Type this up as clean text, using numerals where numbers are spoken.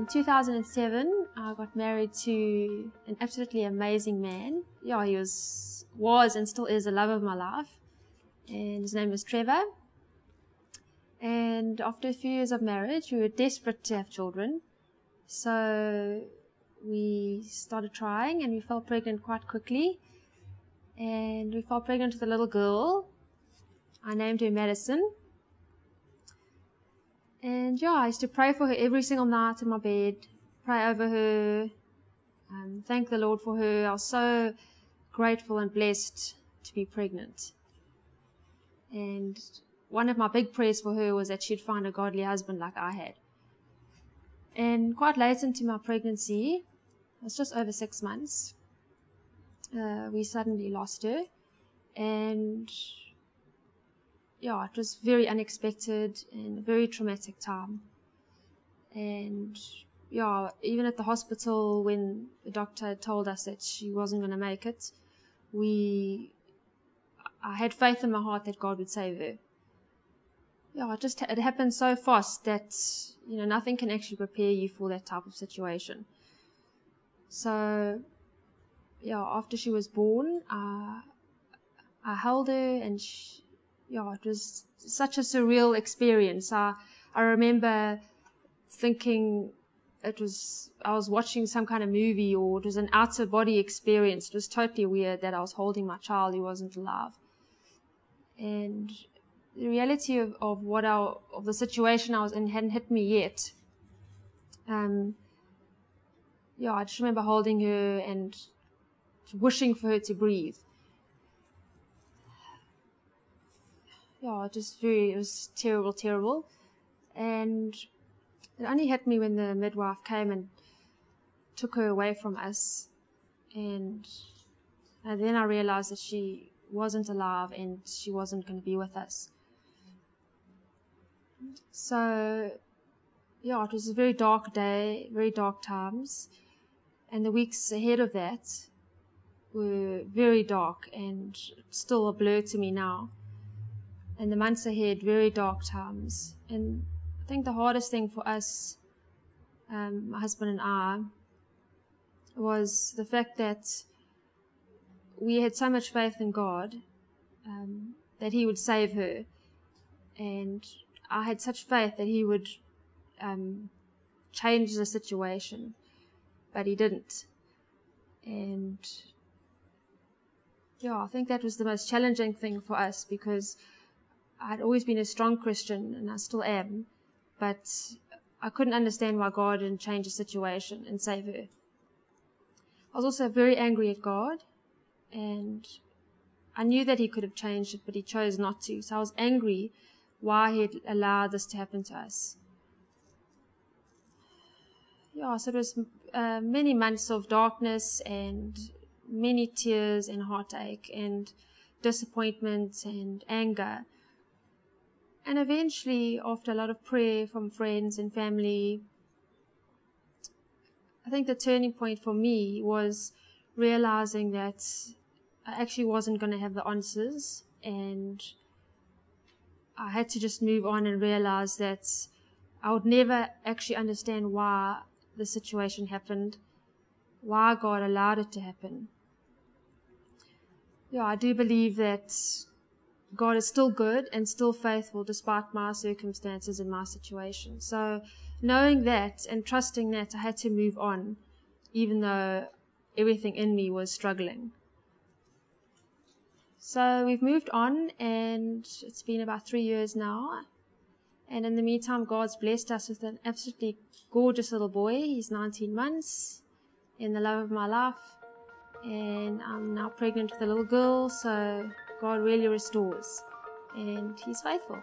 In 2007, I got married to an absolutely amazing man. Yeah, he was and still is the love of my life. And his name was Trevor. And after a few years of marriage, we were desperate to have children. So we started trying and we fell pregnant quite quickly. And we fell pregnant with a little girl. I named her Madison. And yeah, I used to pray for her every single night in my bed, pray over her, thank the Lord for her. I was so grateful and blessed to be pregnant. And one of my big prayers for her was that she'd find a godly husband like I had. And quite late into my pregnancy, it was just over 6 months, we suddenly lost her. And yeah, it was very unexpected and a very traumatic time. And yeah, even at the hospital when the doctor had told us that she wasn't going to make it, I had faith in my heart that God would save her. Yeah, it happened so fast that, nothing can actually prepare you for that type of situation. So, yeah, after she was born, I held her and it was such a surreal experience. I remember thinking I was watching some kind of movie, or it was an out-of-body experience. It was totally weird that I was holding my child who wasn't alive. And the reality of the situation I was in hadn't hit me yet. I just remember holding her and wishing for her to breathe. Yeah, it was terrible. And it only hit me when the midwife came and took her away from us. And then I realized that she wasn't alive and she wasn't going to be with us. So, yeah, it was a very dark day, very dark times. And the weeks ahead of that were very dark and still a blur to me now. And the months ahead, very dark times. And I think the hardest thing for us, my husband and I, was the fact that we had so much faith in God that He would save her. And I had such faith that He would change the situation. But He didn't. And yeah, I think that was the most challenging thing for us, because I'd always been a strong Christian, and I still am, but I couldn't understand why God didn't change the situation and save her. I was also very angry at God, and I knew that He could have changed it, but He chose not to. So I was angry why He had allowed this to happen to us. Yeah, so it was many months of darkness and many tears and heartache and disappointment and anger. And eventually, after a lot of prayer from friends and family, I think the turning point for me was realizing that I actually wasn't going to have the answers, and I had to just move on and realize that I would never actually understand why the situation happened, why God allowed it to happen. Yeah, I do believe that God is still good and still faithful despite my circumstances and my situation. So knowing that and trusting that, I had to move on, even though everything in me was struggling. So we've moved on, and it's been about 3 years now. And in the meantime, God's blessed us with an absolutely gorgeous little boy. He's 19 months, in the love of my life. And I'm now pregnant with a little girl, so God really restores, and He's faithful.